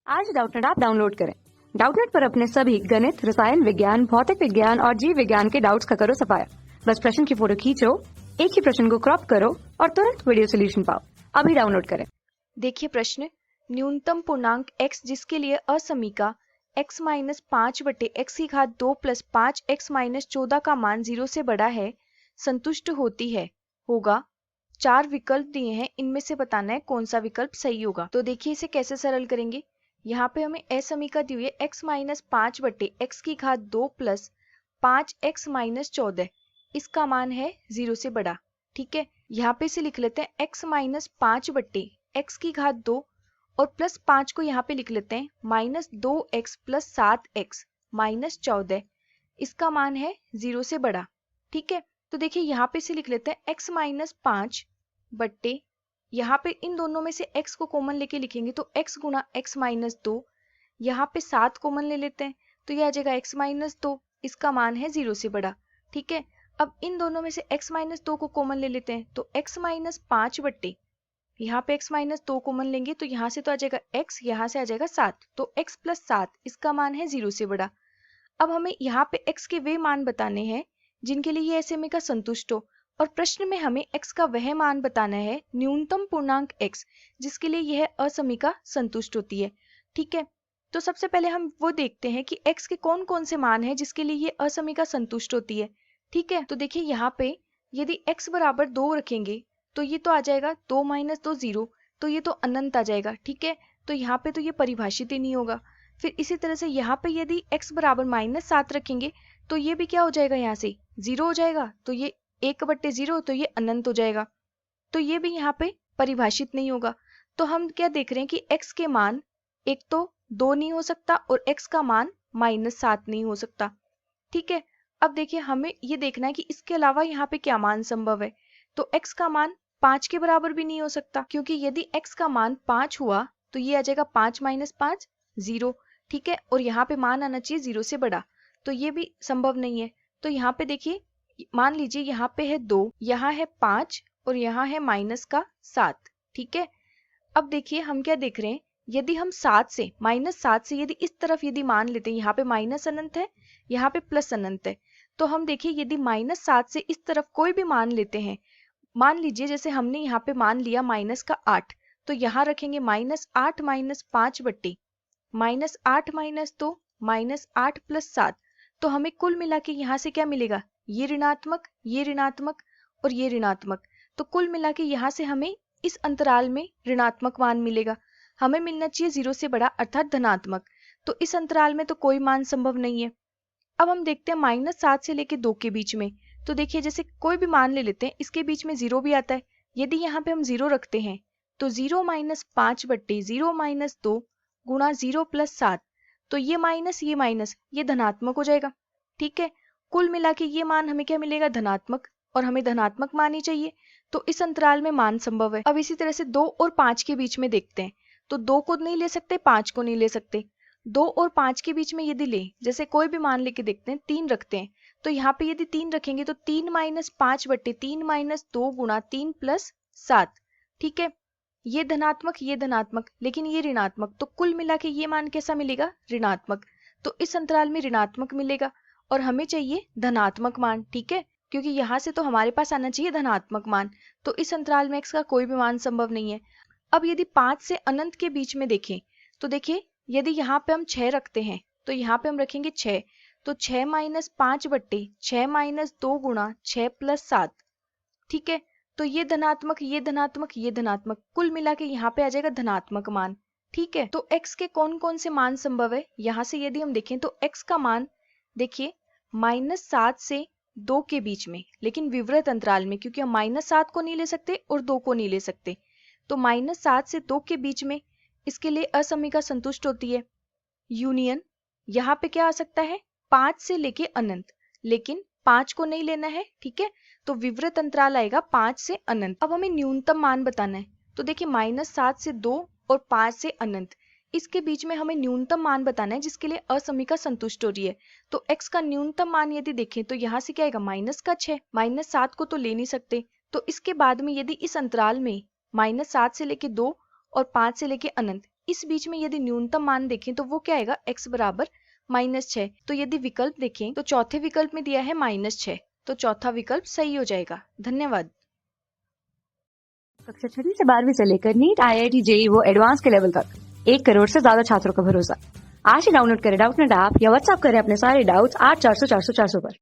आज Doubtnut app download करें। Doubtnut पर अपने सभी गणित, रसायन विज्ञान, भौतिक विज्ञान और जीव विज्ञान के डाउट्स का करो सफाया। बस प्रश्न की फोटो खींचो, एक ही प्रश्न को क्रॉप करो और तुरंत वीडियो सोल्यूशन पाओ। अभी डाउनलोड करें। देखिए प्रश्न, न्यूनतम पूर्णांक x जिसके लिए असमीका x minus 5/x² plus 5x-14 का मान 0 से बड़ा है संतुष्ट होती है होगा। 4 विकल्प दिए हैं, इनमें से बताना है कौन सा विकल्प सही होगा। तो देखिए इसे कैसे सरल करेंगे। यहाँ पे हमें असमीका दी हुई है x minus 5/x² plus 5x-14, इसका मान है 0 से बड़ा। ठीक है, यहाँ पे इसे लिख लेते हैं x माइनस 5/x² और प्लस 5 को यहाँ पे लिख लेते हैं minus 2x plus 7x minus 14, इसका मान है 0 से बड़ा। ठीक है, तो देखिए यहाँ पे इसे लिख लेते हैं x माइनस 5 बट्टे, यहाँ पे इन दोनों में से x को कॉमन लेके लिखेंगे तो x गुना x माइनस 2, यहाँ पे 7 कॉमन ले लेते हैं तो यह आ जाएगा x माइनस 2, इसका मान है 0 से बड़ा। ठीक है, अब इन दोनों में से x माइनस 2 को कॉमन ले लेते हैं तो x माइनस 5 बट्टे, यहाँ पे x माइनस 2 कॉमन लेंगे तो यहाँ से तो आ जाएगा x, यहाँ से आ जाएगा 7, तो x प्लस 7 इसका मान है 0 से बड़ा। अब हमें यहाँ पे x के वे मान बताने हैं जिनके लिए ये असमीका संतुष्ट हो, और प्रश्न में हमें x का वह मान बताना है न्यूनतम पूर्णांक x जिसके लिए यह असमीका संतुष्ट होती है। ठीक है, तो सबसे पहले हम वो देखते हैं कि x के कौन कौन से मान है जिसके लिए ये असमीका संतुष्ट होती है। ठीक है, तो देखिए यहाँ पे यदि x बराबर 2 रखेंगे तो ये तो आ जाएगा 2 माइनस 2 0, तो ये तो अनंत आ जाएगा। ठीक है, तो यहाँ पे तो ये परिभाषित ही नहीं होगा। फिर इसी तरह से यहाँ पे यदि x बराबर माइनस 7 रखेंगे तो ये भी क्या हो जाएगा, यहाँ से 0 हो जाएगा, तो ये 1/0, तो ये अनंत हो जाएगा, तो ये भी यहाँ पे परिभाषित नहीं होगा। तो हम क्या देख रहे हैं कि x के मान एक तो 2 नहीं हो सकता और x का मान माइनस 7 नहीं हो सकता। ठीक है, अब देखिए हमें ये देखना है कि इसके अलावा यहाँ पे क्या मान संभव है। तो x का मान 5 के बराबर भी नहीं हो सकता, क्योंकि यदि x का मान 5 हुआ तो ये आ जाएगा 5 माइनस 5 0। ठीक है, और यहाँ पे मान आना चाहिए 0 से बड़ा, तो ये भी संभव नहीं है। तो यहाँ पे देखिए, मान लीजिए यहाँ पे है 2, यहाँ है 5 और यहाँ है माइनस का 7। ठीक है, अब देखिए हम क्या देख रहे हैं, यदि हम माइनस 7 से यदि इस तरफ यदि मान लेते हैं, यहाँ पे माइनस अनंत है, यहाँ पे प्लस अनंत है, तो हम देखिए यदि माइनस 7 से इस तरफ कोई भी मान लेते हैं, मान लीजिए जैसे हमने यहाँ पे मान लिया माइनस का 8, तो यहाँ रखेंगे माइनस 8 माइनस 5 बट्टे माइनस 8 माइनस 2 माइनस 8 प्लस 7, तो हमें कुल मिला के यहाँ से क्या मिलेगा, ये ऋणात्मक और ये ऋणात्मक, तो कुल मिला के यहाँ से हमें इस अंतराल में ऋणात्मक मान मिलेगा। हमें मिलना चाहिए 0 से बड़ा अर्थात धनात्मक, तो इस अंतराल में तो कोई मान संभव नहीं है। अब हम देखते हैं माइनस 7 से लेके 2 के बीच में, तो देखिए जैसे कोई भी मान ले लेते हैं, इसके बीच में 0 भी आता है, यदि यहाँ पे हम 0 रखते हैं तो 0 माइनस 5 बट्टे 0 माइनस 2 गुणा 0 प्लस 7, तो ये माइनस ये धनात्मक हो जाएगा। ठीक है, कुल मिला के ये मान हमें क्या मिलेगा, धनात्मक, और हमें धनात्मक मान ही चाहिए, तो इस अंतराल में मान संभव है। अब इसी तरह से 2 और 5 के बीच में देखते हैं, तो 2 को नहीं ले सकते, 5 को नहीं ले सकते। 2 और 5 के बीच में यदि ले, जैसे कोई भी मान लेके देखते हैं, 3 रखते हैं, तो यहाँ पे यदि 3 रखेंगे तो 3 माइनस 5 बट्टे 3 माइनस 2 गुणा 3 प्लस 7। ठीक है, ये धनात्मक लेकिन ये ऋणात्मक, तो कुल मिला के ये मान कैसा मिलेगा, ऋणात्मक, तो इस अंतराल में ऋणात्मक मिलेगा और हमें चाहिए धनात्मक मान। ठीक है, क्योंकि यहाँ से तो हमारे पास आना चाहिए धनात्मक मान, तो इस अंतराल में x का कोई भी मान संभव नहीं है। अब यदि 5 से अनंत के बीच में देखें, तो देखिए यदि यहाँ पे हम 6 रखते हैं तो यहाँ पे हम रखेंगे 6, तो 6 माइनस 5 बट्टे 6 माइनस 2 गुणा 6 प्लस 7। ठीक है, तो ये धनात्मक, कुल मिला के यहाँ पे आ जाएगा धनात्मक मान। ठीक है, तो x के कौन कौन से मान संभव है, यहाँ से यदि हम देखें तो x का मान देखिए माइनस 7 से 2 के बीच में, लेकिन विवृत अंतराल में, क्योंकि हम माइनस 7 को नहीं ले सकते और 2 को नहीं ले सकते, तो माइनस 7 से 2 के बीच में इसके लिए असमीका संतुष्ट होती है। यूनियन यहाँ पे क्या आ सकता है, 5 से लेके अनंत, लेकिन 5 को नहीं लेना है। ठीक है, तो विवृत अंतराल आएगा 5 से अनंत। अब हमें न्यूनतम मान बताना है, तो देखिए माइनस 7 से 2 और 5 से अनंत, इसके बीच में हमें न्यूनतम मान बताना है जिसके लिए असमीका संतुष्ट हो रही है। तो x का न्यूनतम मान यदि देखें तो यहाँ से क्या आएगा, माइनस का 6, माइनस 7 को तो ले नहीं सकते, तो इसके बाद में यदि इस अंतराल में माइनस 7 से लेके 2 और 5 से लेके अनंत इस बीच में यदि न्यूनतम मान देखें तो वो क्या आएगा, x बराबर -6। तो यदि विकल्प देखें तो चौथे विकल्प में दिया है -6, तो चौथा विकल्प सही हो जाएगा। धन्यवाद। कक्षा 6वीं से 12वीं से लेकर नीट, IIT, JEE वो एडवांस के लेवल तक 1 करोड़ से ज्यादा छात्रों का भरोसा। आज ही डाउनलोड करें डाउटनेट ऐप या व्हाट्सएप करें अपने सारे डाउट्स 8400 400 400 पर।